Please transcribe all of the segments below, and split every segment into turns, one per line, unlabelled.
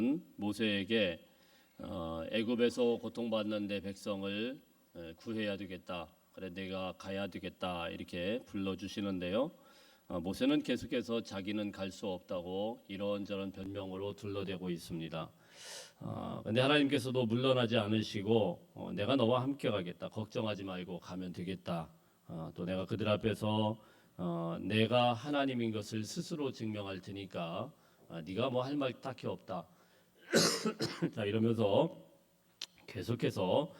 하나님께서는 모세에게 애굽에서 고통받는 내 백성을 구해야 되겠다. 그래 내가 가야 되겠다. 이렇게 불러주시는데요. 모세는 계속해서 자기는 갈 수 없다고 이런저런 변명으로 둘러대고 있습니다. 근데 하나님께서도 물러나지 않으시고 내가 너와 함께 가겠다. 걱정하지 말고 가면 되겠다. 또 내가 그들 앞에서 내가 하나님인 것을 스스로 증명할 테니까 네가 뭐 할 말 딱히 없다. 자 이러면서 계속해서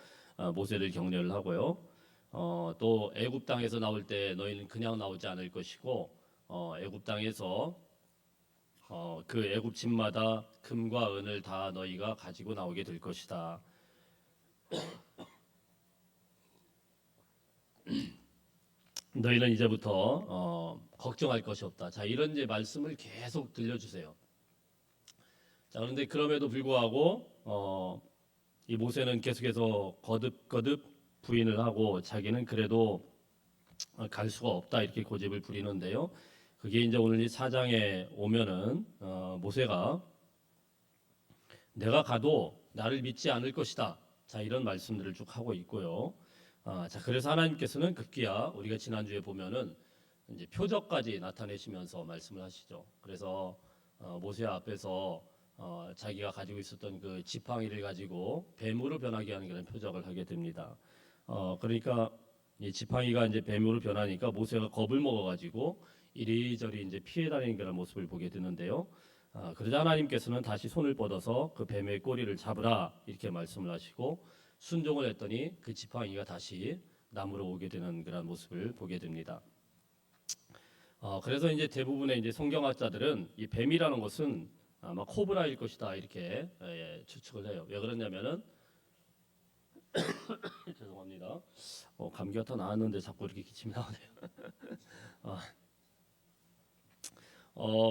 모세를 격려를 하고요. 또 애굽 땅에서 나올 때 너희는 그냥 나오지 않을 것이고 애굽 땅에서 그 애굽 집마다 금과 은을 다 너희가 가지고 나오게 될 것이다. 너희는 이제부터 걱정할 것이 없다. 자 이런 이제 말씀을 계속 들려주세요. 자 그런데 그럼에도 불구하고 이 모세는 계속해서 거듭거듭 부인을 하고 자기는 그래도 갈 수가 없다 이렇게 고집을 부리는데요. 그게 이제 오늘 이 4장에 오면은 모세가 내가 가도 나를 믿지 않을 것이다. 자 이런 말씀들을 쭉 하고 있고요. 자 그래서 하나님께서는 급기야 우리가 지난주에 보면은 이제 표적까지 나타내시면서 말씀을 하시죠. 그래서 모세 앞에서 자기가 가지고 있었던 그 지팡이를 가지고 뱀으로 변하게 하는 그런 표적을 하게 됩니다. 그러니까 이 지팡이가 이제 뱀으로 변하니까 모세가 겁을 먹어가지고 이리저리 이제 피해 다니는 그런 모습을 보게 되는데요. 그러자 하나님께서는 다시 손을 뻗어서 그 뱀의 꼬리를 잡으라 이렇게 말씀을 하시고 순종을 했더니 그 지팡이가 다시 나무로 오게 되는 그런 모습을 보게 됩니다. 그래서 이제 대부분의 이제 성경학자들은 이 뱀이라는 것은 아마 코브라일 것이다 이렇게 추측을 해요. 왜 그러냐면은 죄송합니다. 감기가 더 나았는데 자꾸 이렇게 기침이 나오네요.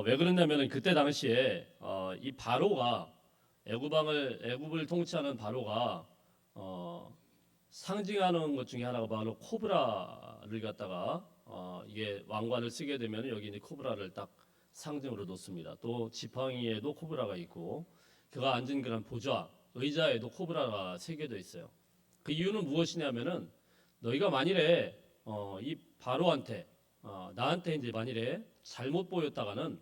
왜 그러냐면은 그때 당시에 이 바로가 애굽을 통치하는 바로가 상징하는 것 중에 하나가 바로 코브라를 갖다가 이게 왕관을 쓰게 되면 여기 이제 코브라를 딱 상징으로 놓습니다. 또 지팡이에도 코브라가 있고 그가 앉은 그런 보좌 의자에도 코브라가 새겨져 있어요. 그 이유는 무엇이냐면은 너희가 만일에 이 바로한테 나한테 이제 만일에 잘못 보였다가는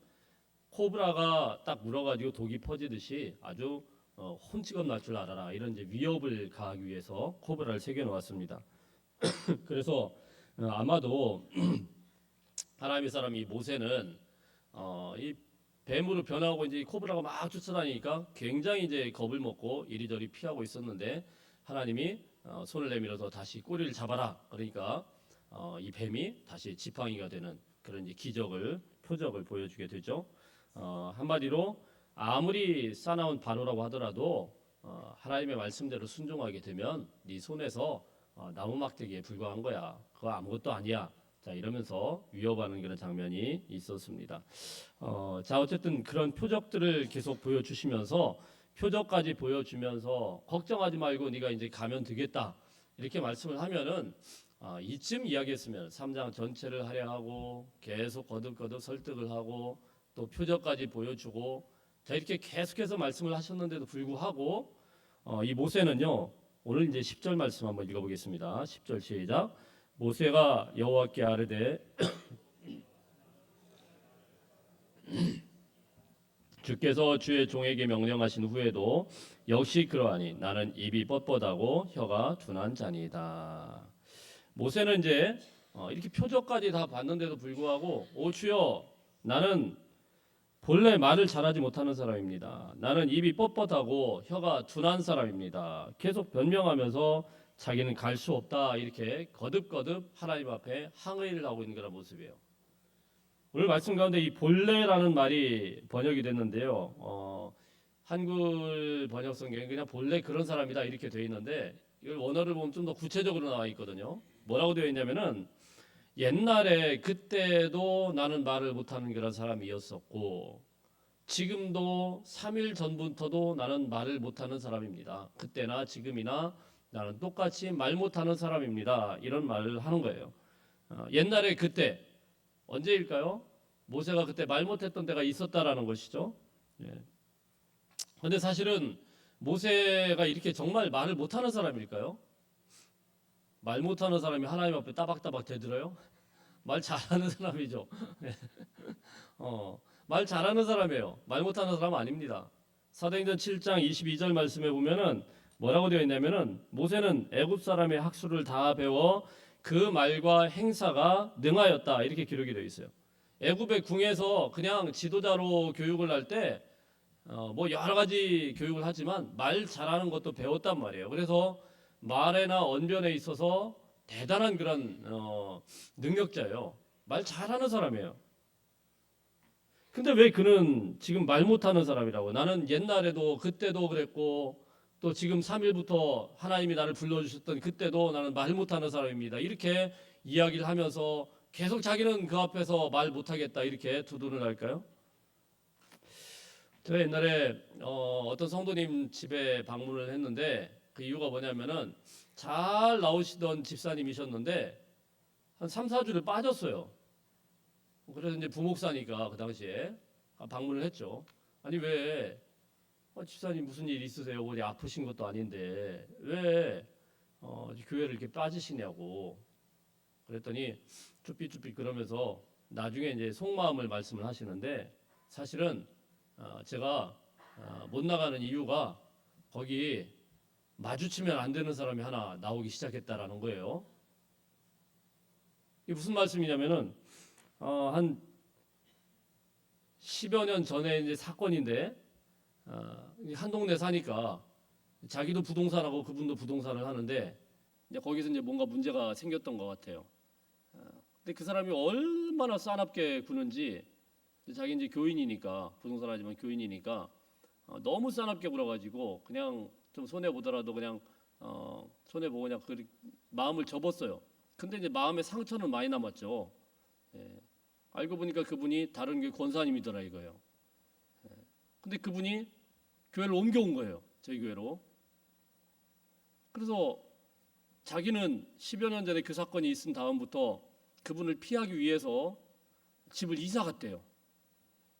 코브라가 딱 물어가지고 독이 퍼지듯이 아주 혼치겁 날 줄 알아라 이런 이제 위협을 가하기 위해서 코브라를 새겨 놓았습니다. 그래서 아마도 하나님의 사람이 모세는 이 뱀으로 변하고 이제 코브라가 막 쫓아다니니까 굉장히 이제 겁을 먹고 이리저리 피하고 있었는데 하나님이 손을 내밀어서 다시 꼬리를 잡아라. 그러니까 이 뱀이 다시 지팡이가 되는 그런 이제 표적을 보여주게 되죠. 한마디로 아무리 싸나운 바로라고 하더라도 하나님의 말씀대로 순종하게 되면 네 손에서 나무 막대기에 불과한 거야. 그거 아무것도 아니야. 자 이러면서 위협하는 그런 장면이 있었습니다. 자 어쨌든 그런 표적들을 계속 보여주시면서 표적까지 보여주면서 걱정하지 말고 네가 이제 가면 되겠다 이렇게 말씀을 하면은 이쯤 이야기했으면 3장 전체를 할애하고 계속 거듭거듭 설득을 하고 또 표적까지 보여주고 자 이렇게 계속해서 말씀을 하셨는데도 불구하고 이 모세는요 오늘 이제 10절 말씀 한번 읽어보겠습니다. 10절 시작. 모세가 여호와께 아뢰되 주께서 주의 종에게 명령하신 후에도 역시 그러하니 나는 입이 뻣뻣하고 혀가 둔한 자니이다. 모세는 이제 이렇게 표적까지 다 봤는데도 불구하고 오 주여 나는 본래 말을 잘하지 못하는 사람입니다. 나는 입이 뻣뻣하고 혀가 둔한 사람입니다. 계속 변명하면서 자기는 갈 수 없다 이렇게 거듭거듭 하나님 앞에 항의를 하고 있는 그런 모습이에요. 오늘 말씀 가운데 이 본래라는 말이 번역이 됐는데요. 한글 번역 성경에 그냥 본래 그런 사람이다 이렇게 되어 있는데 이걸 원어를 보면 좀 더 구체적으로 나와 있거든요. 뭐라고 되어 있냐면은 옛날에 그때도 나는 말을 못하는 그런 사람이었었고 지금도 3일 전부터도 나는 말을 못하는 사람입니다. 그때나 지금이나 나는 똑같이 말 못하는 사람입니다. 이런 말을 하는 거예요. 옛날에 그때 언제일까요? 모세가 그때 말 못했던 때가 있었다라는 것이죠. 예. 근데 사실은 모세가 이렇게 정말 말을 못하는 사람일까요? 말 못하는 사람이 하나님 앞에 따박따박 대들어요? 말 잘하는 사람이죠. 말 잘하는 사람이에요. 말 못하는 사람 아닙니다. 사도행전 7장 22절 말씀에 보면은 뭐라고 되어 있냐면은 모세는 애굽 사람의 학수를 다 배워 그 말과 행사가 능하였다 이렇게 기록이 되어 있어요. 애굽의 궁에서 그냥 지도자로 교육을 할 때 뭐 여러 가지 교육을 하지만 말 잘하는 것도 배웠단 말이에요. 그래서 말에나 언변에 있어서 대단한 그런 능력자예요. 말 잘하는 사람이에요. 근데 왜 그는 지금 말 못하는 사람이라고? 나는 옛날에도 그때도 그랬고 또 지금 3일부터 하나님이 나를 불러주셨던 그때도 나는 말 못하는 사람입니다. 이렇게 이야기를 하면서 계속 자기는 그 앞에서 말 못하겠다 이렇게 두둔을 할까요? 제가 옛날에 어떤 성도님 집에 방문을 했는데 그 이유가 뭐냐면은 잘 나오시던 집사님이셨는데 한 3, 4주를 빠졌어요. 그래서 이제 부목사니까 그 당시에 방문을 했죠. 아니 왜 집사님 무슨 일 있으세요? 어디 아프신 것도 아닌데 왜 교회를 이렇게 빠지시냐고 그랬더니 쭈삣쭈삣 그러면서 나중에 이제 속마음을 말씀을 하시는데 사실은 제가 못 나가는 이유가 거기 마주치면 안 되는 사람이 하나 나오기 시작했다라는 거예요. 이게 무슨 말씀이냐면은 한 10여 년 전에 이제 사건인데 한 동네 사니까 자기도 부동산하고 그분도 부동산을 하는데 이제 거기서 이제 뭔가 문제가 생겼던 것 같아요. 근데 그 사람이 얼마나 싸납게 구는지 자기 이제 교인이니까 부동산 하지만 교인이니까 너무 싸납게 굴어가지고 그냥 좀 손해 보더라도 그냥 손해 보고 그냥 그 마음을 접었어요. 근데 이제 마음에 상처는 많이 남았죠. 예. 알고 보니까 그분이 다른 게 권사님이더라 이거예요. 예. 근데 그분이 교회를 옮겨온 거예요. 저희 교회로. 그래서 자기는 10여 년 전에 그 사건이 있은 다음부터 그분을 피하기 위해서 집을 이사 갔대요.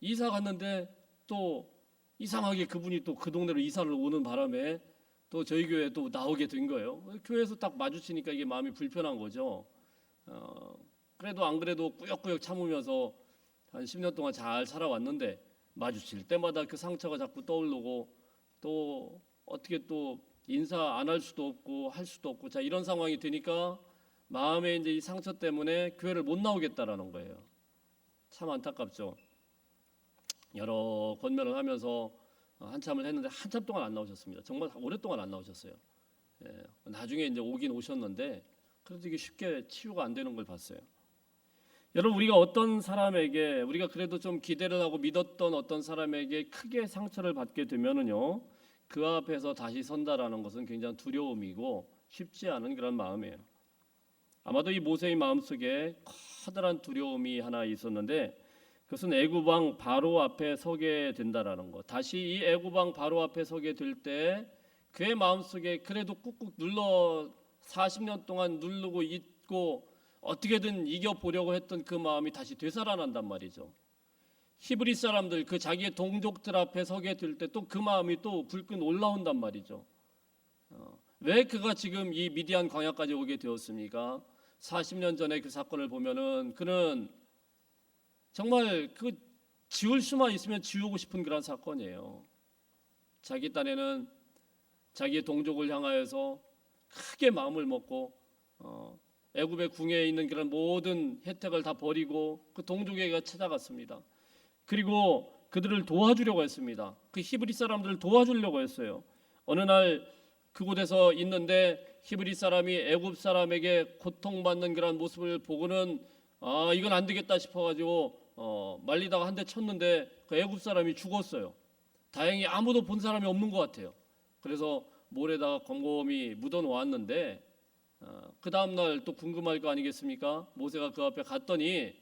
이사 갔는데 또 이상하게 그분이 또 그 동네로 이사를 오는 바람에 또 저희 교회에 또 나오게 된 거예요. 교회에서 딱 마주치니까 이게 마음이 불편한 거죠. 그래도 안 그래도 꾸역꾸역 참으면서 한 10년 동안 잘 살아왔는데 마주칠 때마다 그 상처가 자꾸 떠오르고 또 어떻게 또 인사 안 할 수도 없고 할 수도 없고 자 이런 상황이 되니까 마음에 이제 이 상처 때문에 교회를 못 나오겠다라는 거예요. 참 안타깝죠. 여러 권면을 하면서 한참을 했는데 한참 동안 안 나오셨습니다. 정말 오랫동안 안 나오셨어요. 예, 나중에 이제 오긴 오셨는데 그래도 이게 쉽게 치유가 안 되는 걸 봤어요. 여러분 우리가 어떤 사람에게 우리가 그래도 좀 기대를 하고 믿었던 어떤 사람에게 크게 상처를 받게 되면은요 그 앞에서 다시 선다라는 것은 굉장히 두려움이고 쉽지 않은 그런 마음이에요. 아마도 이 모세의 마음속에 커다란 두려움이 하나 있었는데 그것은 애굽 왕 바로 앞에 서게 된다라는 것. 다시 이 애굽 왕 바로 앞에 서게 될 때 그의 마음속에 그래도 꾹꾹 눌러 40년 동안 누르고 있고 어떻게든 이겨보려고 했던 그 마음이 다시 되살아난단 말이죠. 히브리 사람들 그 자기의 동족들 앞에 서게 될 때 또 그 마음이 또 불끈 올라온단 말이죠. 왜 그가 지금 이 미디안 광야까지 오게 되었습니까? 40년 전에 그 사건을 보면은 그는 정말 그 지울 수만 있으면 지우고 싶은 그런 사건이에요. 자기 딴에는 자기의 동족을 향하여서 크게 마음을 먹고 애굽의 궁에 있는 그런 모든 혜택을 다 버리고 그 동족에게 찾아갔습니다. 그리고 그들을 도와주려고 했습니다. 그 히브리 사람들을 도와주려고 했어요. 어느 날 그곳에서 있는데 히브리 사람이 애굽 사람에게 고통받는 그런 모습을 보고는 이건 안 되겠다 싶어가지고 말리다가 한 대 쳤는데 그 애굽 사람이 죽었어요. 다행히 아무도 본 사람이 없는 것 같아요. 그래서 모래다가 곰곰이 묻어 놓았는데 그 다음날 또 궁금할 거 아니겠습니까? 모세가 그 앞에 갔더니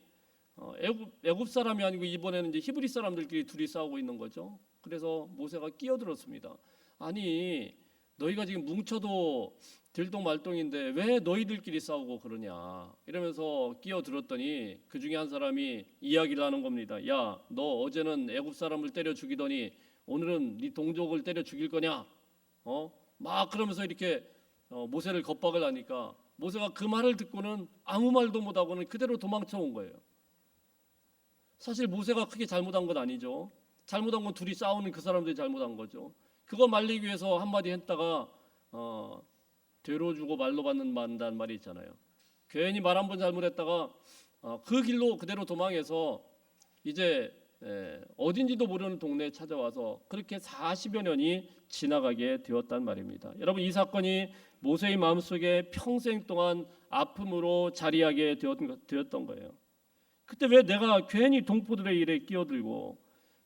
애굽 사람이 아니고 이번에는 이제 히브리 사람들끼리 둘이 싸우고 있는 거죠. 그래서 모세가 끼어들었습니다. 아니 너희가 지금 뭉쳐도 들똥말똥인데 왜 너희들끼리 싸우고 그러냐 이러면서 끼어들었더니 그 중에 한 사람이 이야기를 하는 겁니다. 야, 너 어제는 애굽 사람을 때려 죽이더니 오늘은 네 동족을 때려 죽일 거냐? 막 그러면서 이렇게 모세를 겁박을 하니까 모세가 그 말을 듣고는 아무 말도 못하고는 그대로 도망쳐 온 거예요. 사실 모세가 크게 잘못한 건 아니죠. 잘못한 건 둘이 싸우는 그 사람들이 잘못한 거죠. 그거 말리기 위해서 한마디 했다가 되로 주고 말로 받는다는 말이 있잖아요. 괜히 말 한 번 잘못했다가 그 길로 그대로 도망해서 이제 어딘지도 모르는 동네에 찾아와서 그렇게 40여 년이 지나가게 되었단 말입니다. 여러분, 이 사건이 모세의 마음속에 평생 동안 아픔으로 자리하게 되었던 거예요. 그때 왜 내가 괜히 동포들의 일에 끼어들고,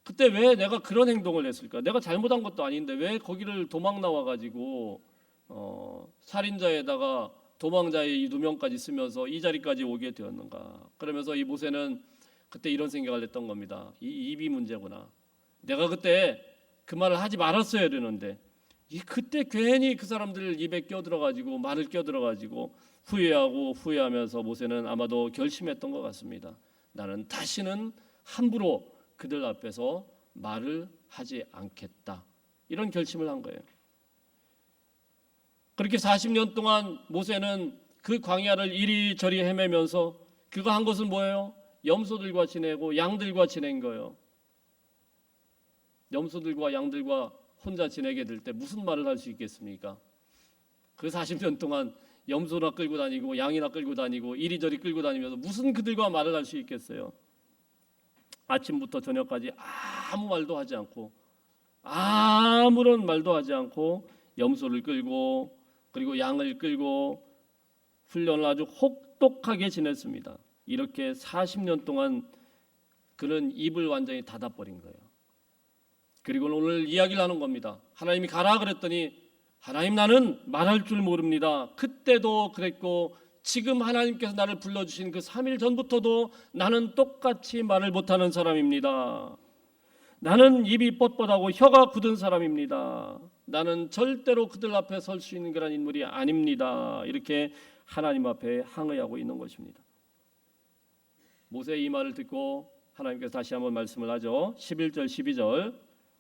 그때 왜 내가 그런 행동을 했을까? 내가 잘못한 것도 아닌데 왜 거기를 도망 나와가지고 살인자에다가 도망자의 이 2명까지 쓰면서 이 자리까지 오게 되었는가? 그러면서 이 모세는 그때 이런 생각을 했던 겁니다. 이 입이 문제구나. 내가 그때 그 말을 하지 말았어야 되는데 그때 괜히 그 사람들 입에 껴들어가지고 말을 껴들어가지고 후회하면서 모세는 아마도 결심했던 것 같습니다. 나는 다시는 함부로 그들 앞에서 말을 하지 않겠다. 이런 결심을 한 거예요. 그렇게 40년 동안 모세는 그 광야를 이리저리 헤매면서 그가 한 것은 뭐예요? 염소들과 지내고 양들과 지낸 거예요. 염소들과 양들과 혼자 지내게 될 때 무슨 말을 할 수 있겠습니까? 그 40년 동안 염소나 끌고 다니고 양이나 끌고 다니고 이리저리 끌고 다니면서 무슨 그들과 말을 할 수 있겠어요? 아침부터 저녁까지 아무 말도 하지 않고 아무런 말도 하지 않고 염소를 끌고 그리고 양을 끌고 훈련을 아주 혹독하게 지냈습니다. 이렇게 40년 동안 그는 입을 완전히 닫아버린 거예요. 그리고 오늘 이야기를 하는 겁니다. 하나님이 가라 그랬더니 하나님, 나는 말할 줄 모릅니다. 그때도 그랬고 지금 하나님께서 나를 불러주신 그 3일 전부터도 나는 똑같이 말을 못하는 사람입니다. 나는 입이 뻣뻣하고 혀가 굳은 사람입니다. 나는 절대로 그들 앞에 설 수 있는 그런 인물이 아닙니다. 이렇게 하나님 앞에 항의하고 있는 것입니다. 모세의 이 말을 듣고 하나님께서 다시 한번 말씀을 하죠. 11절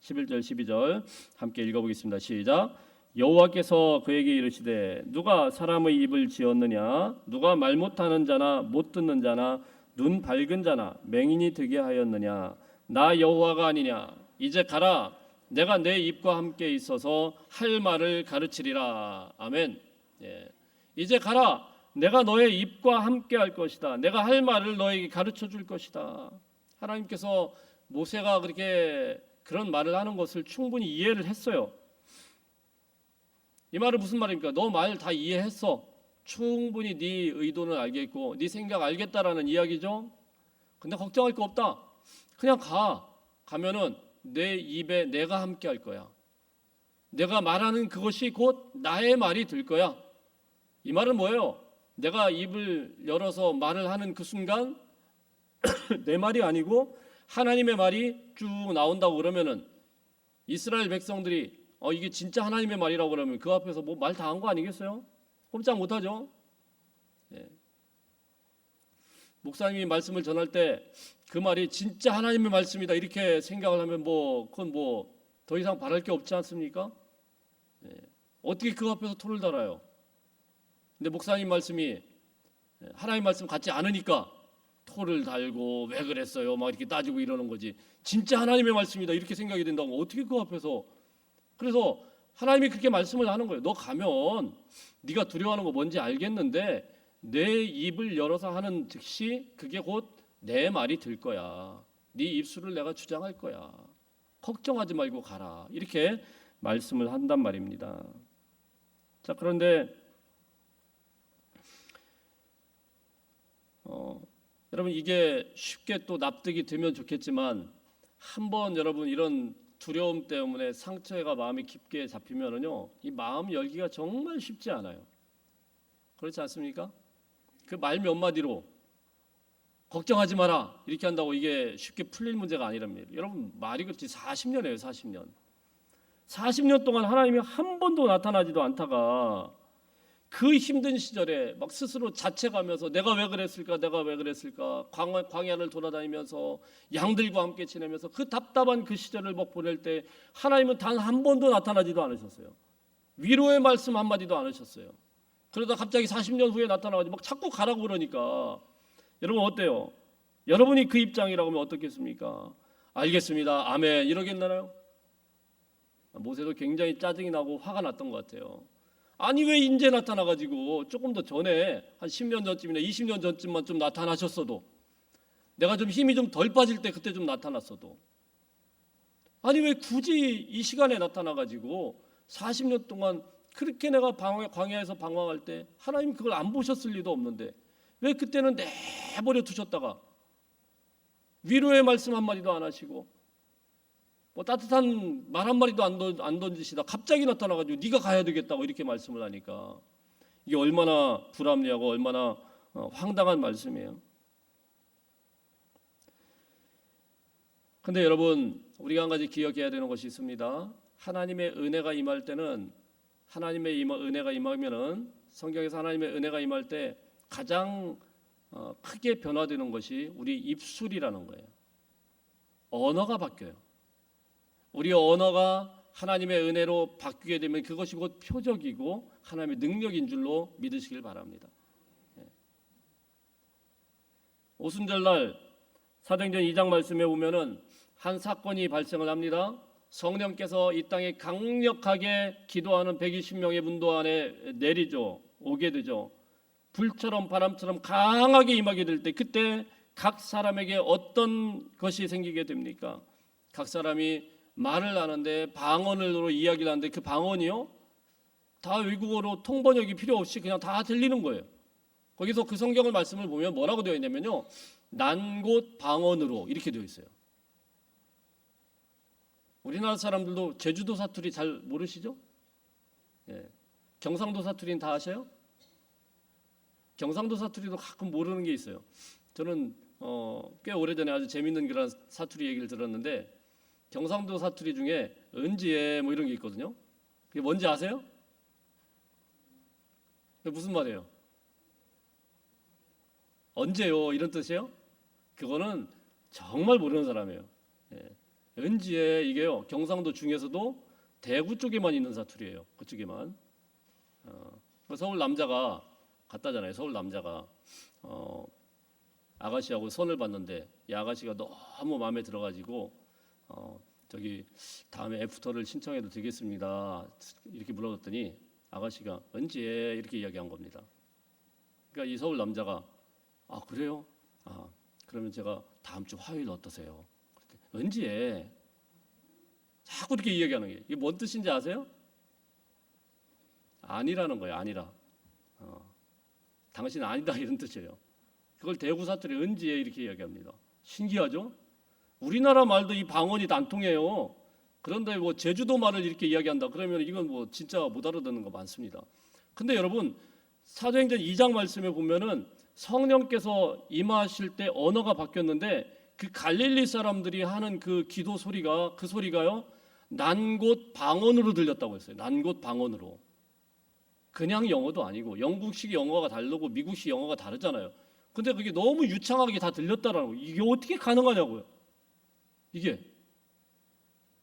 12절 함께 읽어보겠습니다. 시작. 여호와께서 그에게 이르시되 누가 사람의 입을 지었느냐? 누가 말 못하는 자나 못 듣는 자나 눈 밝은 자나 맹인이 되게 하였느냐? 나 여호와가 아니냐? 이제 가라. 내가 내 입과 함께 있어서 할 말을 가르치리라. 아멘. 이제 가라. 내가 너의 입과 함께 할 것이다. 내가 할 말을 너에게 가르쳐 줄 것이다. 하나님께서 모세가 그렇게 그런 말을 하는 것을 충분히 이해를 했어요. 이 말은 무슨 말입니까? 너 말 다 이해했어. 충분히 네 의도는 알겠고 네 생각 알겠다라는 이야기죠. 근데 걱정할 거 없다. 그냥 가. 가면은 내 입에 내가 함께 할 거야. 내가 말하는 그것이 곧 나의 말이 될 거야. 이 말은 뭐예요? 내가 입을 열어서 말을 하는 그 순간 내 말이 아니고 하나님의 말이 쭉 나온다고 그러면은 이스라엘 백성들이 이게 진짜 하나님의 말이라고 그러면 그 앞에서 뭐 말 다 한 거 아니겠어요? 꼼짝 못하죠. 목사님이 말씀을 전할 때 그 말이 진짜 하나님의 말씀이다 이렇게 생각을 하면 그건 더 이상 바랄 게 없지 않습니까? 어떻게 그 앞에서 토를 달아요? 근데 목사님 말씀이 하나님 말씀 같지 않으니까 토를 달고 왜 그랬어요? 막 이렇게 따지고 이러는 거지. 진짜 하나님의 말씀이다 이렇게 생각이 된다고 어떻게 그 앞에서. 그래서 하나님이 그렇게 말씀을 하는 거예요. 너 가면 네가 두려워하는 거 뭔지 알겠는데 내 입을 열어서 하는 즉시 그게 곧 내 말이 될 거야. 네 입술을 내가 주장할 거야. 걱정하지 말고 가라. 이렇게 말씀을 한단 말입니다. 자, 그런데 여러분 이게 쉽게 또 납득이 되면 좋겠지만 한번 여러분 이런 두려움 때문에 상처가 마음이 깊게 잡히면은요 이 마음 열기가 정말 쉽지 않아요. 그렇지 않습니까? 그 말 몇 마디로 걱정하지 마라 이렇게 한다고 이게 쉽게 풀릴 문제가 아니랍니다. 여러분 말이 그렇지 40년이에요. 40년 동안 하나님이 한 번도 나타나지도 않다가 그 힘든 시절에 막 스스로 자책하면서 내가 왜 그랬을까, 내가 왜 그랬을까, 광야를 돌아다니면서 양들과 함께 지내면서 그 답답한 그 시절을 막 보낼 때 하나님은 단 한 번도 나타나지도 않으셨어요. 위로의 말씀 한마디도 안 하셨어요. 그러다 갑자기 40년 후에 나타나가지고 막 자꾸 가라고 그러니까 여러분 어때요? 여러분이 그 입장이라고 하면 어떻겠습니까? 알겠습니다. 아멘. 이러겠나요? 모세도 굉장히 짜증이 나고 화가 났던 것 같아요. 아니 왜 이제 나타나가지고 조금 더 전에 한 10년 전쯤이나 20년 전쯤만 좀 나타나셨어도, 내가 좀 힘이 좀 덜 빠질 때 그때 좀 나타났어도, 아니 왜 굳이 이 시간에 나타나가지고 40년 동안 그렇게 내가 광야에서 방황할 때 하나님 그걸 안 보셨을 리도 없는데 왜 그때는 내버려 두셨다가 위로의 말씀 한마디도 안 하시고 뭐 따뜻한 말 한마디도 안 던지시다 갑자기 나타나가지고 네가 가야 되겠다고 이렇게 말씀을 하니까 이게 얼마나 불합리하고 얼마나 황당한 말씀이에요. 근데 여러분 우리가 한 가지 기억해야 되는 것이 있습니다. 하나님의 은혜가 임할 때는, 하나님의 은혜가 임하면은, 성경에서 하나님의 은혜가 임할 때 가장 크게 변화되는 것이 우리 입술이라는 거예요. 언어가 바뀌어요. 우리 언어가 하나님의 은혜로 바뀌게 되면 그것이 곧 표적이고 하나님의 능력인 줄로 믿으시길 바랍니다. 오순절날 사도행전 2장 말씀에 보면은 한 사건이 발생을 합니다. 성령께서 이 땅에 강력하게 기도하는 120명의 문도 안에 오게 되죠. 불처럼 바람처럼 강하게 임하게 될 때 그때 각 사람에게 어떤 것이 생기게 됩니까? 각 사람이 말을 하는데 방언으로 이야기를 하는데 그 방언이요 다 외국어로 통번역이 필요 없이 그냥 다 들리는 거예요. 거기서 그 성경을 말씀을 보면 뭐라고 되어 있냐면요, 난 곳 방언으로 이렇게 되어 있어요. 우리나라 사람들도 제주도 사투리 잘 모르시죠? 예. 경상도 사투리는 다 아셔요? 경상도 사투리도 가끔 모르는 게 있어요. 저는 꽤 오래전에 아주 재밌는 그런 사투리 얘기를 들었는데 경상도 사투리 중에 은지에 뭐 이런 게 있거든요. 그게 뭔지 아세요? 그게 무슨 말이에요? 언제요? 이런 뜻이에요? 그거는 정말 모르는 사람이에요. 예. 은지에 이게요 경상도 중에서도 대구 쪽에만 있는 사투리예요. 그쪽에만. 서울 남자가 갔다잖아요. 서울 남자가 아가씨하고 손을 봤는데 이 아가씨가 너무 마음에 들어가지고 저기 다음에 애프터를 신청해도 되겠습니다. 이렇게 물어봤더니 아가씨가 은지에 이렇게 이야기한 겁니다. 그러니까 이 서울 남자가 아 그래요? 아 그러면 제가 다음 주 화요일 어떠세요? 은지에 자꾸 이렇게 이야기하는 게 이게 뭔 뜻인지 아세요? 아니라는 거예요. 아니라. 당신 아니다 이런 뜻이에요. 그걸 대구 사투리 은지에 이렇게 이야기합니다. 신기하죠? 우리나라 말도 이 방언이 안 통해요. 그런데 뭐 제주도 말을 이렇게 이야기한다 그러면 이건 뭐 진짜 못 알아듣는 거 많습니다. 근데 여러분 사도행전 2장 말씀에 보면은 성령께서 임하실 때 언어가 바뀌었는데 그 갈릴리 사람들이 하는 그 기도 소리가 그 소리가요 난 곳 방언으로 들렸다고 했어요. 난 곳 방언으로. 그냥 영어도 아니고 영국식 영어가 다르고 미국식 영어가 다르잖아요. 근데 그게 너무 유창하게 다 들렸다라는 거예요. 이게 어떻게 가능하냐고요. 이게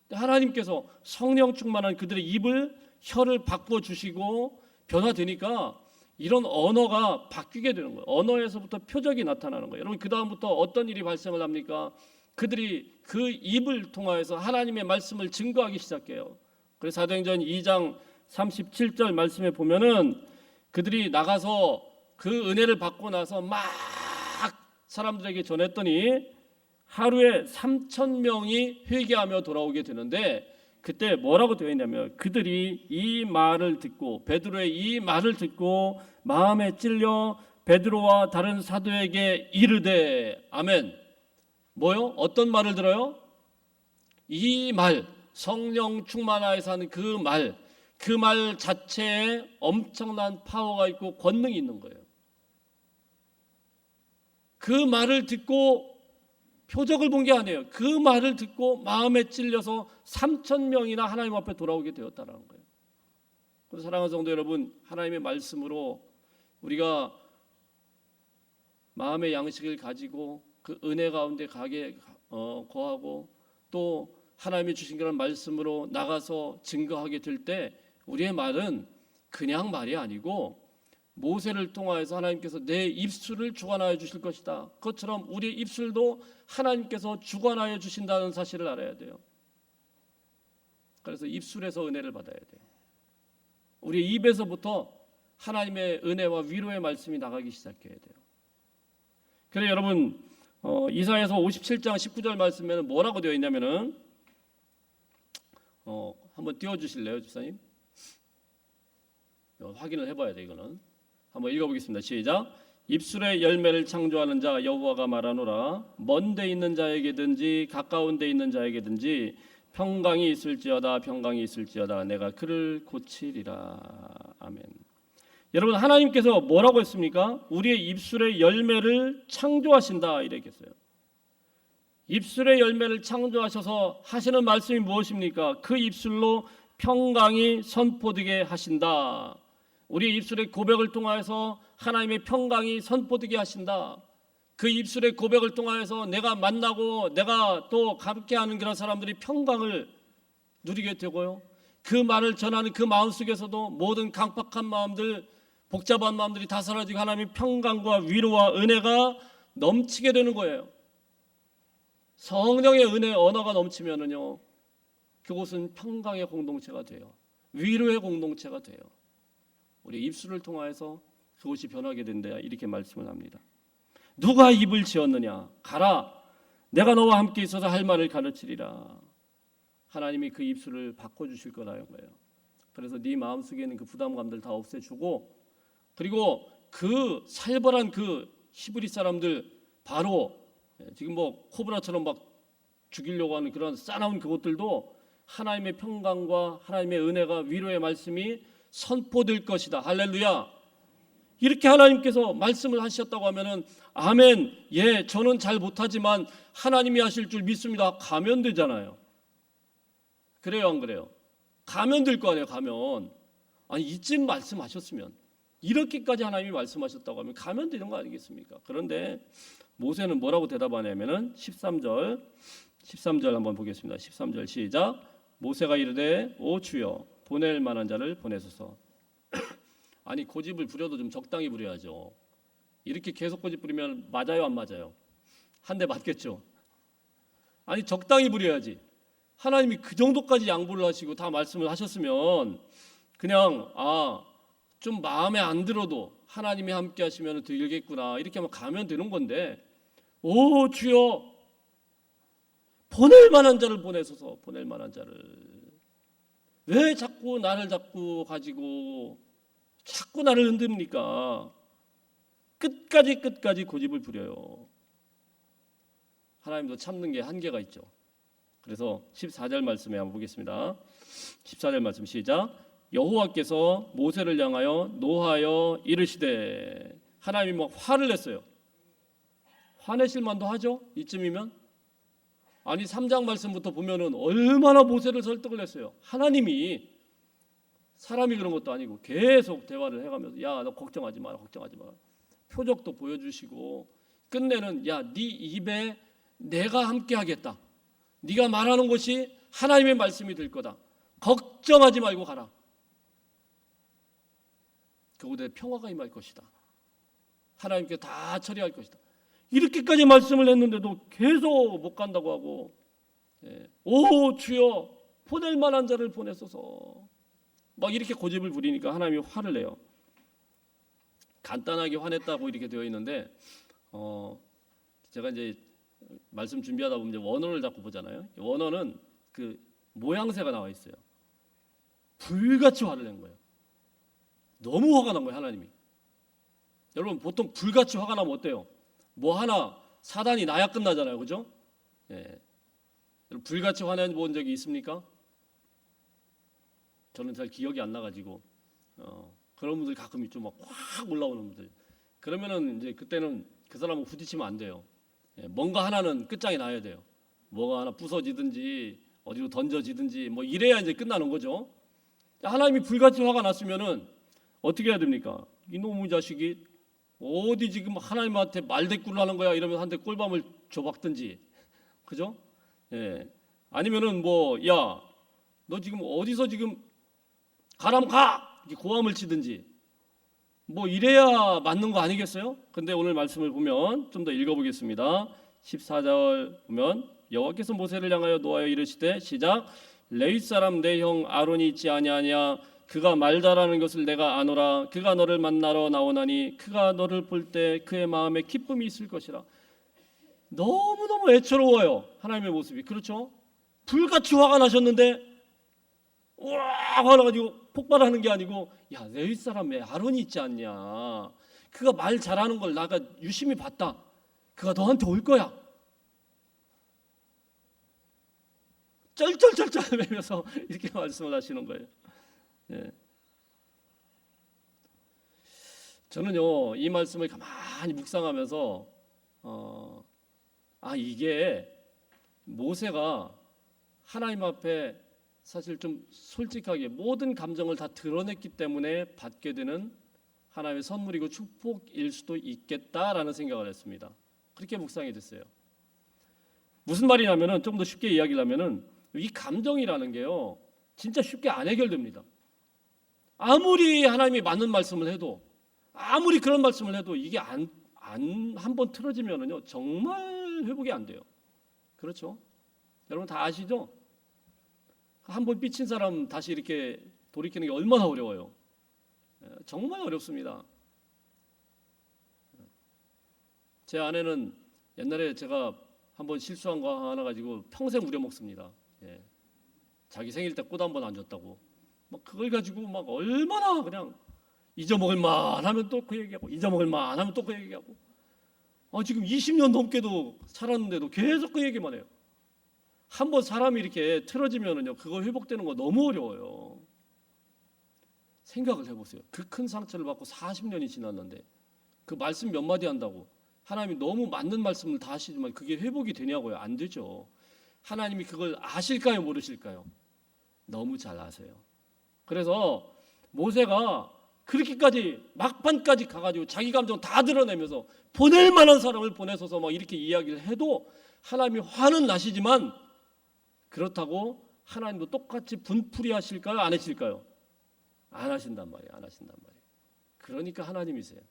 하나님께서 성령 충만한 그들의 입을 혀를 바꿔 주시고 변화되니까 이런 언어가 바뀌게 되는 거예요. 언어에서부터 표적이 나타나는 거예요. 여러분 그 다음부터 어떤 일이 발생을 합니까? 그들이 그 입을 통하여서 하나님의 말씀을 증거하기 시작해요. 그래서 사도행전 2장 37절 말씀에 보면은 그들이 나가서 그 은혜를 받고 나서 막 사람들에게 전했더니 하루에 3,000명이 회개하며 돌아오게 되는데 그때 뭐라고 되어 있냐면 그들이 이 말을 듣고 베드로의 이 말을 듣고 마음에 찔려 베드로와 다른 사도에게 이르되 아멘. 뭐요? 어떤 말을 들어요? 이 말, 성령 충만하여서 하는 그 말 자체에 엄청난 파워가 있고 권능이 있는 거예요. 그 말을 듣고 표적을 본 게 아니에요. 그 말을 듣고 마음에 찔려서 3,000명이나 하나님 앞에 돌아오게 되었다는 거예요. 그래서 사랑하는 성도 여러분, 하나님의 말씀으로 우리가 마음의 양식을 가지고 그 은혜 가운데 거하고 또 하나님이 주신 그런 말씀으로 나가서 증거하게 될 때 우리의 말은 그냥 말이 아니고 모세를 통하여서 하나님께서 내 입술을 주관하여 주실 것이다. 그것처럼 우리의 입술도 하나님께서 주관하여 주신다는 사실을 알아야 돼요. 그래서 입술에서 은혜를 받아야 돼요. 우리 입에서부터 하나님의 은혜와 위로의 말씀이 나가기 시작해야 돼요. 그래서 여러분 이사야서 57장 19절 말씀에는 뭐라고 되어 있냐면은 한번 띄워주실래요, 집사님? 확인을 해봐야 돼. 이거는 한번 읽어보겠습니다. 시작. 입술의 열매를 창조하는 자 여호와가 말하노라. 먼 데 있는 자에게든지 가까운 데 있는 자에게든지 평강이 있을지어다 평강이 있을지어다 내가 그를 고치리라. 아멘. 여러분, 하나님께서 뭐라고 했습니까? 우리의 입술의 열매를 창조하신다 이렇게 했어요. 입술의 열매를 창조하셔서 하시는 말씀이 무엇입니까? 그 입술로 평강이 선포되게 하신다. 우리 입술의 고백을 통하여서 하나님의 평강이 선포되게 하신다. 그 입술의 고백을 통하여서 내가 만나고 내가 또 함께하는 그런 사람들이 평강을 누리게 되고요. 그 말을 전하는 그 마음속에서도 모든 강팍한 마음들, 복잡한 마음들이 다 사라지고 하나님의 평강과 위로와 은혜가 넘치게 되는 거예요. 성령의 은혜 언어가 넘치면은요, 그곳은 평강의 공동체가 돼요. 위로의 공동체가 돼요. 우리 입술을 통하여서 그것이 변하게 된다 이렇게 말씀을 합니다. 누가 입을 지었느냐? 가라. 내가 너와 함께 있어서 할 말을 가르치리라. 하나님이 그 입술을 바꿔주실 거라는 거예요. 그래서 네 마음속에 있는 그 부담감들 다 없애주고, 그리고 그 살벌한 그 히브리 사람들 바로 지금 뭐 코브라처럼 막 죽이려고 하는 그런 싸나운 그것들도 하나님의 평강과 하나님의 은혜가 위로의 말씀이 선포될 것이다. 할렐루야. 이렇게 하나님께서 말씀을 하셨다고 하면은 아멘. 예, 저는 잘 못하지만 하나님이 하실 줄 믿습니다. 가면 되잖아요. 그래요, 안 그래요? 가면 될 거 아니에요. 가면. 아니 이쯤 말씀하셨으면, 이렇게까지 하나님이 말씀하셨다고 하면 가면 되는 거 아니겠습니까? 그런데 모세는 뭐라고 대답하냐면은 13절 한번 보겠습니다. 13절 시작. 모세가 이르되 오 주여 보낼 만한 자를 보내소서. 아니 고집을 부려도 좀 적당히 부려야죠. 이렇게 계속 고집 부리면 맞아요, 안 맞아요? 한 대 맞겠죠. 아니 적당히 부려야지. 하나님이 그 정도까지 양보를 하시고 다 말씀을 하셨으면 그냥 좀 마음에 안 들어도 하나님이 함께 하시면 되겠구나 이렇게 하면 가면 되는 건데, 오 주여 보낼 만한 자를 보내소서. 보낼 만한 자를. 왜 자꾸 나를 가지고 자꾸 나를 흔듭니까? 끝까지 고집을 부려요. 하나님도 참는 게 한계가 있죠. 그래서 14절 말씀에 한번 보겠습니다. 14절 말씀 시작. 여호와께서 모세를 향하여 노하여 이르시되. 하나님이 막 화를 냈어요. 화내실 만도 하죠. 이쯤이면. 아니 3장 말씀부터 보면은 얼마나 모세를 설득을 했어요. 하나님이, 사람이 그런 것도 아니고 계속 대화를 해가면서 야 너 걱정하지 마라. 표적도 보여주시고 끝내는 야 네 입에 내가 함께 하겠다. 네가 말하는 것이 하나님의 말씀이 될 거다. 걱정하지 말고 가라. 그곳에 평화가 임할 것이다. 하나님께 다 처리할 것이다. 이렇게까지 말씀을 했는데도 계속 못 간다고 하고, 오 주여 보낼 만한 자를 보내소서. 막 이렇게 고집을 부리니까 하나님이 화를 내요. 간단하게 화냈다고 이렇게 되어 있는데, 제가 이제 말씀 준비하다 보면 이제 원어를 자꾸 보잖아요. 원어는 그 모양새가 나와 있어요. 불같이 화를 낸 거예요. 너무 화가 난 거예요, 하나님이. 여러분 보통 불같이 화가 나면 어때요? 뭐 하나 사단이 나야 끝나잖아요, 그죠? 여러분 불같이 화내본 적이 있습니까? 저는 잘 기억이 안 나가지고 그런 분들 가끔 좀 막 확 올라오는 분들. 그러면은 이제 그때는 그 사람은 부딪히면 안 돼요. 뭔가 하나는 끝장이 나야 돼요. 뭐가 하나 부서지든지 어디로 던져지든지 뭐 이래야 이제 끝나는 거죠. 하나님이 불같이 화가 났으면은 어떻게 해야 됩니까? 이놈의 자식이 어디 지금 하나님한테 말대꾸를 하는 거야 이러면 한 대 꿀밤을 줘박든지, 그죠? 예. 아니면은 뭐, 야, 너 지금 어디서 지금 가라면 가! 이렇게 고함을 치든지, 뭐 이래야 맞는 거 아니겠어요? 근데 오늘 말씀을 보면 좀 더 읽어보겠습니다. 14절 보면 여호와께서 모세를 향하여 노하여 이르시되 시작. 레위 사람 내 형 아론이 있지 아니하냐? 그가 말다라는 것을 내가 아노라. 그가 너를 만나러 나오나니 그가 너를 볼 때 그의 마음에 기쁨이 있을 것이라. 너무너무 애처로워요, 하나님의 모습이. 그렇죠? 불같이 화가 나셨는데 우와 화가 나가지고 폭발하는 게 아니고, 야, 레위 사람에 아론이 있지 않냐? 그가 말 잘하는 걸 내가 유심히 봤다. 그가 너한테 올 거야. 쩔쩔쩔쩔 매면서 이렇게 말씀을 하시는 거예요. 예. 저는요 이 말씀을 가만히 묵상하면서 이게 모세가 하나님 앞에 사실 좀 솔직하게 모든 감정을 다 드러냈기 때문에 받게 되는 하나님의 선물이고 축복일 수도 있겠다라는 생각을 했습니다. 그렇게 묵상이 됐어요. 무슨 말이냐면은 좀 더 쉽게 이야기를 하면은 이 감정이라는 게요 진짜 쉽게 안 해결됩니다. 아무리 하나님이 맞는 말씀을 해도, 아무리 그런 말씀을 해도 이게 한 번 틀어지면은요 정말 회복이 안 돼요. 그렇죠? 여러분 다 아시죠? 한 번 삐친 사람 다시 이렇게 돌이키는 게 얼마나 어려워요. 정말 어렵습니다. 제 아내는 옛날에 제가 한번 실수한 거 하나 가지고 평생 우려먹습니다. 자기 생일 때 꽃 한 번 안 줬다고 막 그걸 가지고 막 얼마나 그냥 잊어먹을 만하면 또 그 얘기하고 잊어먹을 만하면 또 그 얘기하고, 지금 20년 넘게도 살았는데도 계속 그 얘기만 해요. 한번 사람이 이렇게 틀어지면은요 그거 회복되는 거 너무 어려워요. 생각을 해보세요. 그 큰 상처를 받고 40년이 지났는데 그 말씀 몇 마디 한다고 하나님이 너무 맞는 말씀을 다 하시지만 그게 회복이 되냐고요? 안 되죠. 하나님이 그걸 아실까요? 모르실까요? 너무 잘 아세요. 그래서 모세가 그렇게까지 막판까지 가가지고 자기 감정 다 드러내면서 보낼 만한 사람을 보내서서 막 이렇게 이야기를 해도 하나님이 화는 나시지만, 그렇다고 하나님도 똑같이 분풀이 하실까요? 안 하실까요? 안 하신단 말이에요. 안 하신단 말이에요. 그러니까 하나님이세요.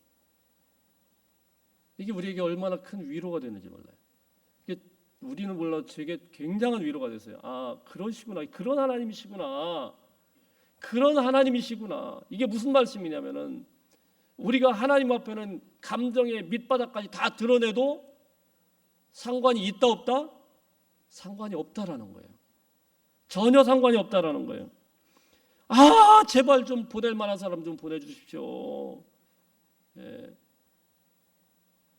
이게 우리에게 얼마나 큰 위로가 되는지 몰라요. 이게 우리는 몰라도 제게 굉장한 위로가 됐어요. 그러시구나. 그런 하나님이시구나. 그런 하나님이시구나. 이게 무슨 말씀이냐면은 우리가 하나님 앞에는 감정의 밑바닥까지 다 드러내도 상관이 있다 없다? 상관이 없다라는 거예요. 전혀 상관이 없다라는 거예요. 제발 좀 보낼 만한 사람 좀 보내주십시오.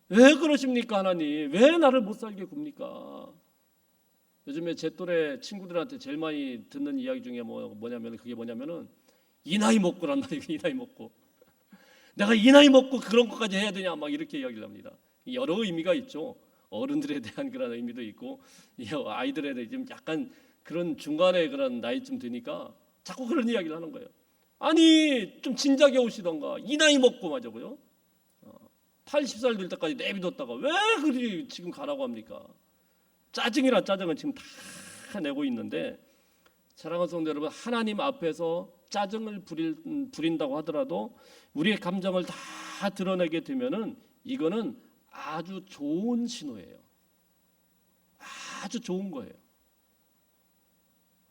왜 그러십니까 하나님? 왜 나를 못 살게 굽니까? 요즘에 제 또래 친구들한테 제일 많이 듣는 이야기 중에 뭐냐면 그게 뭐냐면은 이 나이 먹고란 말이에요. 이 나이 먹고 내가 이 나이 먹고 그런 것까지 해야 되냐 막 이렇게 이야기를 합니다. 여러 의미가 있죠. 어른들에 대한 그런 의미도 있고 아이들에 대해 좀 약간 그런 중간에 그런 나이쯤 되니까 자꾸 그런 이야기를 하는 거예요. 아니 좀 진작에 오시던가 이 나이 먹고 맞아고요. 80살 될 때까지 내비뒀다가 왜 그리 지금 가라고 합니까? 짜증이란 짜증은 지금 다 내고 있는데, 사랑하는 성도 여러분, 하나님 앞에서 짜증을 부린다고 하더라도 우리의 감정을 다 드러내게 되면은 이거는 아주 좋은 신호예요. 아주 좋은 거예요.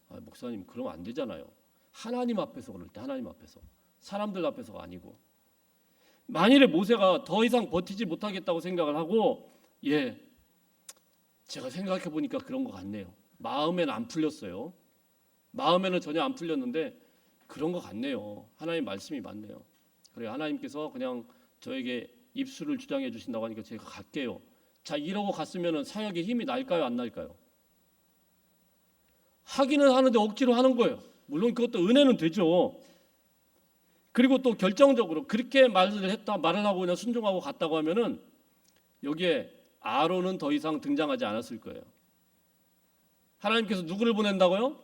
목사님 그러면 안 되잖아요. 하나님 앞에서 그럴 때, 하나님 앞에서, 사람들 앞에서가 아니고. 만일에 모세가 더 이상 버티지 못하겠다고 생각을 하고, 제가 생각해 보니까 그런 것 같네요. 마음에는 안 풀렸어요. 마음에는 전혀 안 풀렸는데 그런 것 같네요. 하나님 말씀이 맞네요. 그래 하나님께서 그냥 저에게 입술을 주장해 주신다고 하니까 제가 갈게요. 자, 이러고 갔으면 사역에 힘이 날까요? 안 날까요? 하기는 하는데 억지로 하는 거예요. 물론 그것도 은혜는 되죠. 그리고 또 결정적으로 그렇게 말을 하고 그냥 순종하고 갔다고 하면은 여기에 아론은 더 이상 등장하지 않았을 거예요. 하나님께서 누구를 보낸다고요?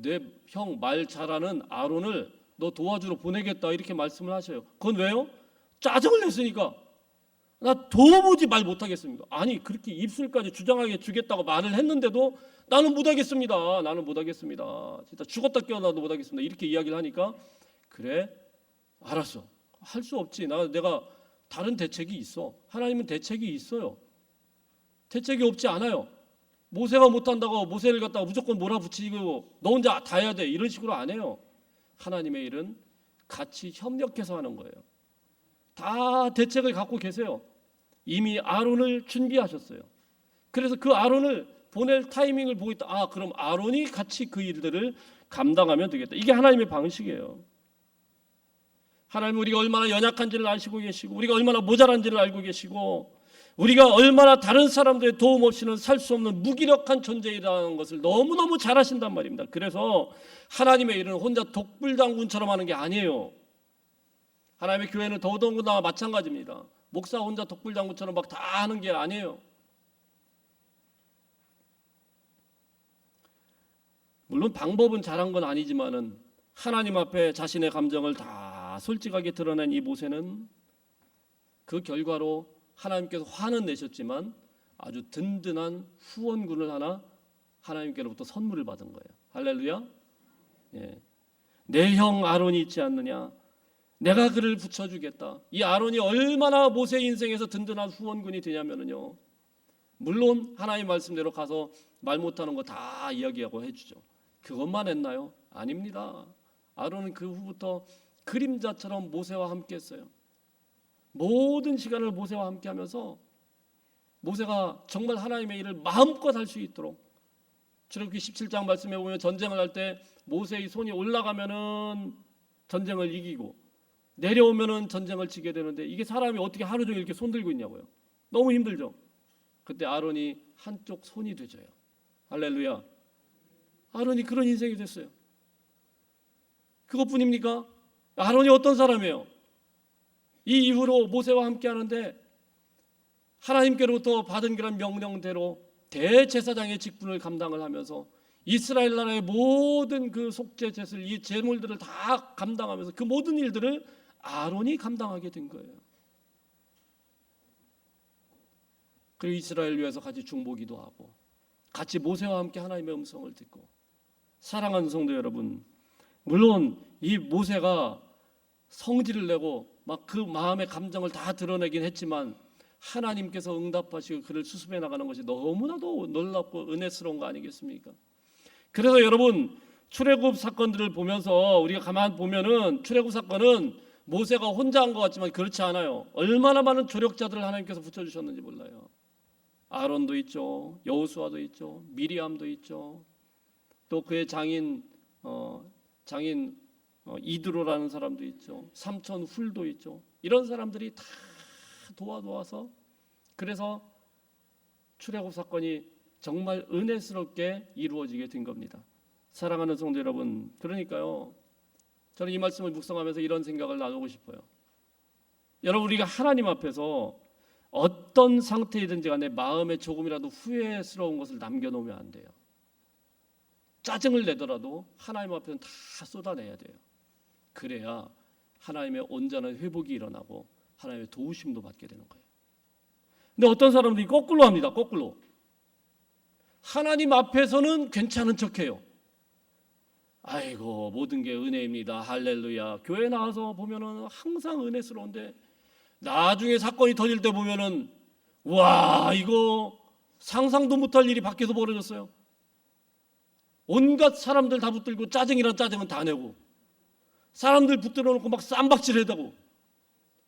내 형 말 잘하는 아론을 너 도와주러 보내겠다 이렇게 말씀을 하셔요. 그건 왜요? 짜증을 냈으니까. 나 도무지 말 못하겠습니다. 아니 그렇게 입술까지 주장하게 주겠다고 말을 했는데도 나는 못하겠습니다. 나는 못하겠습니다. 진짜 죽었다 깨어나도 못하겠습니다. 이렇게 이야기를 하니까 그래 알았어. 할 수 없지. 내가 다른 대책이 있어. 하나님은 대책이 있어요. 대책이 없지 않아요. 모세가 못한다고 모세를 갖다가 무조건 몰아붙이고 너 혼자 다 해야 돼 이런 식으로 안 해요. 하나님의 일은 같이 협력해서 하는 거예요. 다 대책을 갖고 계세요. 이미 아론을 준비하셨어요. 그래서 그 아론을 보낼 타이밍을 보고 있다. 아 그럼 아론이 같이 그 일들을 감당하면 되겠다. 이게 하나님의 방식이에요. 하나님은 우리가 얼마나 연약한지를 아시고 계시고 우리가 얼마나 모자란지를 알고 계시고 우리가 얼마나 다른 사람들의 도움 없이는 살 수 없는 무기력한 존재이라는 것을 너무너무 잘 아신단 말입니다. 그래서 하나님의 일은 혼자 독불장군처럼 하는 게 아니에요. 하나님의 교회는 더더군다나 마찬가지입니다. 목사 혼자 독불장군처럼 막 다 하는 게 아니에요. 물론 방법은 잘한 건 아니지만은 하나님 앞에 자신의 감정을 다 솔직하게 드러낸 이 모세는 그 결과로 하나님께서 화는 내셨지만 아주 든든한 후원군을 하나 하나님께로부터 선물을 받은 거예요. 할렐루야. 예. 내 형 아론이 있지 않느냐? 내가 그를 붙여주겠다. 이 아론이 얼마나 모세 인생에서 든든한 후원군이 되냐면요. 물론 하나님 말씀대로 가서 말 못하는 거 다 이야기하고 해주죠. 그것만 했나요? 아닙니다. 아론은 그 후부터 그림자처럼 모세와 함께했어요. 모든 시간을 모세와 함께하면서 모세가 정말 하나님의 일을 마음껏 할 수 있도록 출애굽기 17장 말씀에 보면 전쟁을 할 때 모세의 손이 올라가면은 전쟁을 이기고 내려오면은 전쟁을 지게 되는데 이게 사람이 어떻게 하루 종일 이렇게 손 들고 있냐고요. 너무 힘들죠. 그때 아론이 한쪽 손이 되져요. 할렐루야. 아론이 그런 인생이 됐어요. 그것뿐입니까? 아론이 어떤 사람이에요? 이 이후로 모세와 함께 하는데 하나님께로부터 받은 그런 명령대로 대제사장의 직분을 감당을 하면서 이스라엘 나라의 모든 그 속죄 제사를 이 제물들을 다 감당하면서 그 모든 일들을 아론이 감당하게 된 거예요. 그리고 이스라엘 위해서 같이 중보기도 하고 같이 모세와 함께 하나님의 음성을 듣고 사랑하는 성도 여러분, 물론 이 모세가 성질을 내고 막 그 마음의 감정을 다 드러내긴 했지만 하나님께서 응답하시고 그를 수습해 나가는 것이 너무나도 놀랍고 은혜스러운 거 아니겠습니까? 그래서 여러분 출애굽 사건들을 보면서 우리가 가만 보면은 출애굽 사건은 모세가 혼자 한 것 같지만 그렇지 않아요. 얼마나 많은 조력자들을 하나님께서 붙여주셨는지 몰라요. 아론도 있죠, 여호수아도 있죠, 미리암도 있죠, 또 그의 장인 이드로라는 사람도 있죠, 삼촌 훌도 있죠. 이런 사람들이 다 도와서 그래서 출애굽 사건이 정말 은혜스럽게 이루어지게 된 겁니다. 사랑하는 성도 여러분, 그러니까요 저는 이 말씀을 묵상하면서 이런 생각을 나누고 싶어요. 여러분 우리가 하나님 앞에서 어떤 상태이든지 간에 마음에 조금이라도 후회스러운 것을 남겨놓으면 안 돼요. 짜증을 내더라도 하나님 앞에는 다 쏟아내야 돼요. 그래야 하나님의 온전한 회복이 일어나고 하나님의 도우심도 받게 되는 거예요. 근데 어떤 사람들이 거꾸로 합니다. 거꾸로. 하나님 앞에서는 괜찮은 척해요. 아이고 모든 게 은혜입니다. 할렐루야. 교회 나와서 보면은 항상 은혜스러운데 나중에 사건이 터질 때 보면은 와 이거 상상도 못할 일이 밖에서 벌어졌어요. 온갖 사람들 다 붙들고 짜증이란 짜증은 다 내고 사람들 붙들어 놓고 막 쌈박질 해대고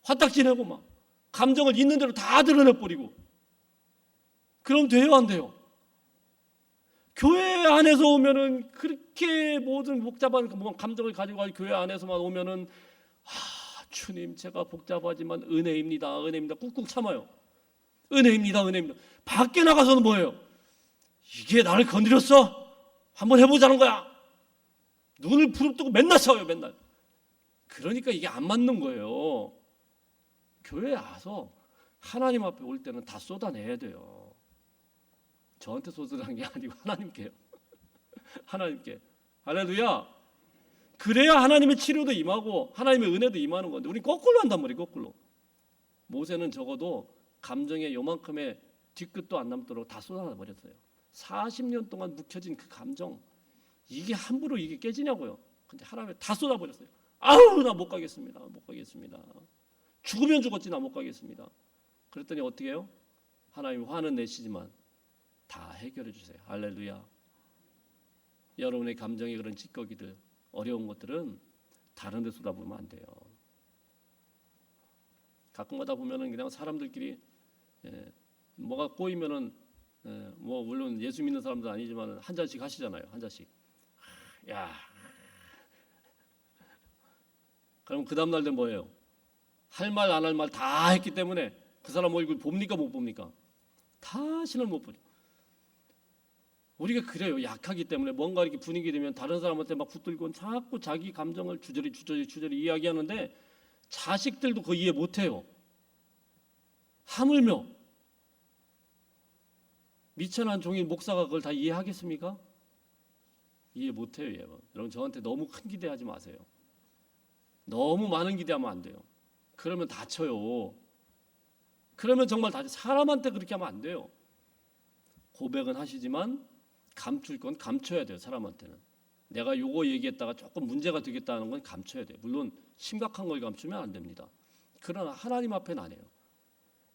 화딱지 내고 막 감정을 있는 대로 다 드러내버리고 그럼 돼요 안 돼요? 교회 안에서 오면은 그렇게 모든 복잡한 감정을 가지고 교회 안에서만 오면은 주님 제가 복잡하지만 은혜입니다. 은혜입니다. 꾹꾹 참아요. 은혜입니다. 은혜입니다. 밖에 나가서는 뭐예요? 이게 나를 건드렸어? 한번 해보자는 거야. 눈을 부릅뜨고 맨날 싸워요. 맨날. 그러니까 이게 안 맞는 거예요. 교회에 와서 하나님 앞에 올 때는 다 쏟아내야 돼요. 저한테 쏟으라는 게 아니고 하나님께요. 하나님께.
할렐루야. 그래야 하나님의 치료도 임하고 하나님의 은혜도 임하는 건데 우리 거꾸로 한단 말이에요. 거꾸로. 모세는 적어도 감정의 요만큼의 뒤끝도 안 남도록 다 쏟아버렸어요. 40년 동안 묵혀진 그 감정, 이게 함부로 이게 깨지냐고요. 근데 하나님이 다 쏟아버렸어요. 아우, 나 못 가겠습니다. 못 가겠습니다. 죽으면 죽었지 나 못 가겠습니다. 그랬더니 어떻게 해요? 하나님 화는 내시지만 다 해결해 주세요. 할렐루야. 여러분의 감정의 그런 찌꺼기들, 어려운 것들은 다른 데 쏟아부으면 안 돼요. 가끔가다 보면은 그냥 사람들끼리 뭐가 꼬이면은 뭐 물론 예수 믿는 사람도 아니지만 한 잔씩 하시잖아요. 한 잔씩. 야. 그럼 그 다음 날 되면 뭐예요? 할 말 안 할 말 다 했기 때문에 그 사람 얼굴 봅니까 못 봅니까? 다시는 못 보죠. 우리가 그래요. 약하기 때문에 뭔가 이렇게 분위기 되면 다른 사람한테 막 붙들고 자꾸 자기 감정을 주저리 이야기하는데 자식들도 그거 이해 못해요. 하물며 미천한 종일 목사가 그걸 다 이해하겠습니까? 이해 못해요. 여러분 저한테 너무 큰 기대하지 마세요. 너무 많은 기대하면 안 돼요. 그러면 다쳐요. 그러면 정말 다쳐. 사람한테 그렇게 하면 안 돼요. 고백은 하시지만 감출 건 감춰야 돼요. 사람한테는. 내가 요거 얘기했다가 조금 문제가 되겠다는 건 감춰야 돼요. 물론 심각한 걸 감추면 안 됩니다. 그러나 하나님 앞에는 안 해요.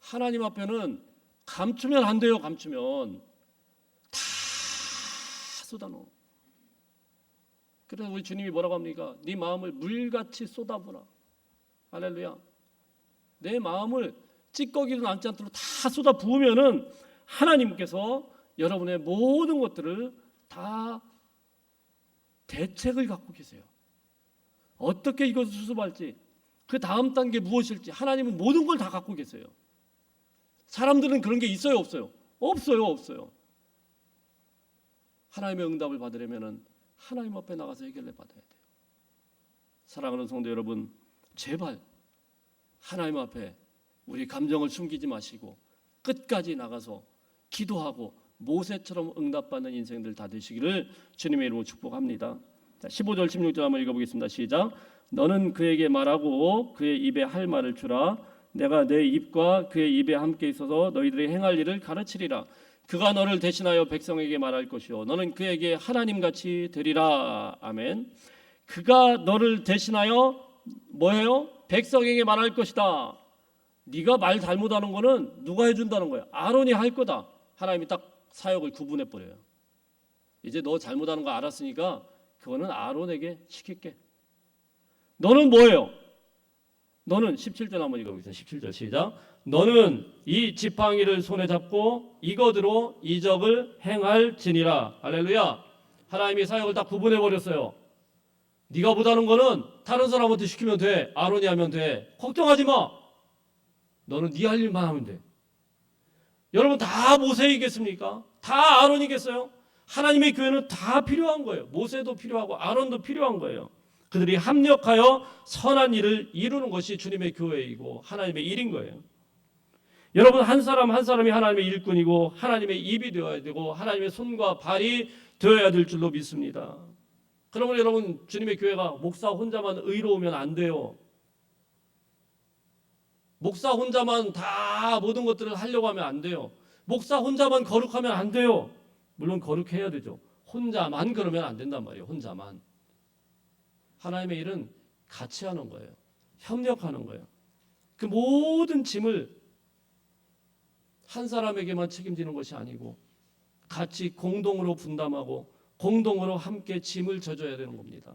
하나님 앞에는 감추면 안 돼요. 감추면 다 쏟아넣어. 그래서 우리 주님이 뭐라고 합니까? 네 마음을 물같이 쏟아부라. 할렐루야. 내 마음을 찌꺼기도 남지 않도록 다 쏟아 부으면은 하나님께서 여러분의 모든 것들을 다 대책을 갖고 계세요. 어떻게 이것을 수습할지, 그 다음 단계 무엇일지 하나님은 모든 걸 다 갖고 계세요. 사람들은 그런 게 있어요, 없어요? 없어요. 하나님의 응답을 받으려면은 하나님 앞에 나가서 해결을 받아야 돼요. 사랑하는 성도 여러분, 제발 하나님 앞에 우리 감정을 숨기지 마시고 끝까지 나가서 기도하고 모세처럼 응답받는 인생들 다 되시기를 주님의 이름으로 축복합니다. 자, 15절 16절 한번 읽어보겠습니다. 시작. 너는 그에게 말하고 그의 입에 할 말을 주라. 내가 내 입과 그의 입에 함께 있어서 너희들이 행할 일을 가르치리라. 그가 너를 대신하여 백성에게 말할 것이요 너는 그에게 하나님같이 되리라. 아멘. 그가 너를 대신하여 뭐해요? 백성에게 말할 것이다. 네가 말 잘못하는 거는 누가 해준다는 거야? 아론이 할 거다. 하나님이 딱 사역을 구분해 버려요. 이제 너 잘못하는 거 알았으니까 그거는 아론에게 시킬게. 너는 뭐예요? 너는 17절 한번 읽어보겠습니다. 17절 시작. 너는 이 지팡이를 손에 잡고 이것으로 이적을 행할지니라. 할렐루야. 하나님이 사역을 다 구분해 버렸어요. 네가 못하는 거는 다른 사람한테 시키면 돼. 아론이 하면 돼. 걱정하지 마. 너는 네 할 일만 하면 돼. 여러분 다 모세이겠습니까? 다 아론이겠어요? 하나님의 교회는 다 필요한 거예요. 모세도 필요하고 아론도 필요한 거예요. 그들이 합력하여 선한 일을 이루는 것이 주님의 교회이고 하나님의 일인 거예요. 여러분 한 사람 한 사람이 하나님의 일꾼이고 하나님의 입이 되어야 되고 하나님의 손과 발이 되어야 될 줄로 믿습니다. 그러면 여러분 주님의 교회가 목사 혼자만 의로우면 안 돼요. 목사 혼자만 다 모든 것들을 하려고 하면 안 돼요. 목사 혼자만 거룩하면 안 돼요. 물론 거룩해야 되죠. 혼자만 그러면 안 된단 말이에요. 혼자만. 하나님의 일은 같이 하는 거예요. 협력하는 거예요. 그 모든 짐을 한 사람에게만 책임지는 것이 아니고 같이 공동으로 분담하고 공동으로 함께 짐을 져줘야 되는 겁니다.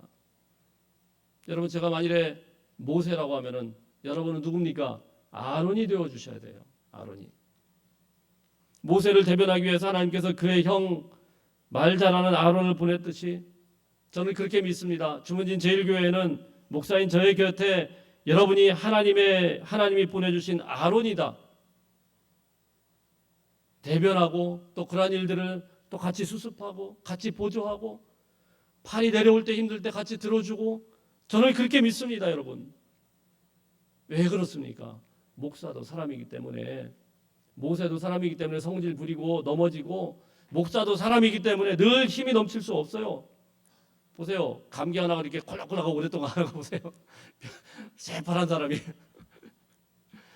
여러분 제가 만일에 모세라고 하면은 여러분은 누굽니까? 아론이 되어 주셔야 돼요. 아론이. 모세를 대변하기 위해서 하나님께서 그의 형 말 잘하는 아론을 보냈듯이 저는 그렇게 믿습니다. 주문진 제일교회는 목사인 저의 곁에 여러분이 하나님이 보내주신 아론이다. 대변하고 또 그러한 일들을 또 같이 수습하고 같이 보조하고 팔이 내려올 때 힘들 때 같이 들어주고 저는 그렇게 믿습니다. 여러분. 왜 그렇습니까? 목사도 사람이기 때문에 모세도 사람이기 때문에 성질 부리고 넘어지고 목사도 사람이기 때문에 늘 힘이 넘칠 수 없어요.
보세요. 감기 하나가 이렇게 콜락콜락하고 오랫동안 하는 거 보세요. 새파란 사람이.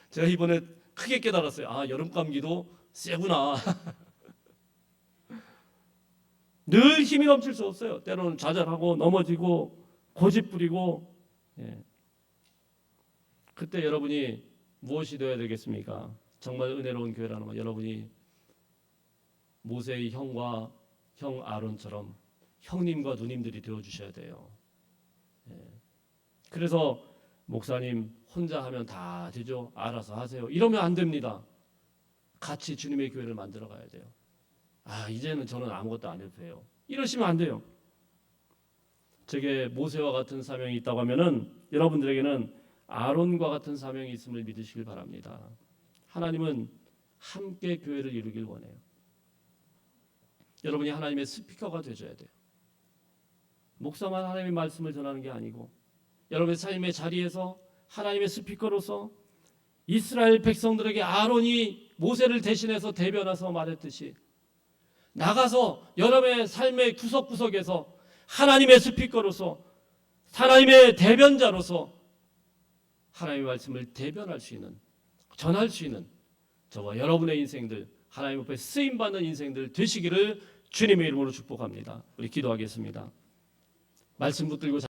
제가 이번에 크게 깨달았어요. 아, 여름 감기도 세구나. 늘 힘이 넘칠 수 없어요. 때로는 좌절하고 넘어지고 고집 부리고. 예. 그때 여러분이 무엇이 되어야 되겠습니까? 정말 은혜로운 교회라는 건 여러분이 모세의 형과 형 아론처럼 형님과 누님들이 되어주셔야 돼요. 예. 그래서 목사님 혼자 하면 다 되죠. 알아서 하세요. 이러면 안 됩니다. 같이 주님의 교회를 만들어 가야 돼요. 아, 이제는 저는 아무것도 안 해도 돼요. 이러시면 안 돼요. 제게 모세와 같은 사명이 있다고 하면은 여러분들에게는 아론과 같은 사명이 있음을 믿으시길 바랍니다. 하나님은 함께 교회를 이루길 원해요. 여러분이 하나님의 스피커가 되셔야 돼요. 목사만 하나님의 말씀을 전하는 게 아니고 여러분의 삶의 자리에서 하나님의 스피커로서 이스라엘 백성들에게 아론이 모세를 대신해서 대변해서 말했듯이 나가서 여러분의 삶의 구석구석에서 하나님의 스피커로서 하나님의 대변자로서 하나님의 말씀을 대변할 수 있는, 전할 수 있는 저와 여러분의 인생들, 하나님 앞에 쓰임받는 인생들 되시기를 주님의 이름으로 축복합니다. 우리 기도하겠습니다. 말씀 붙들고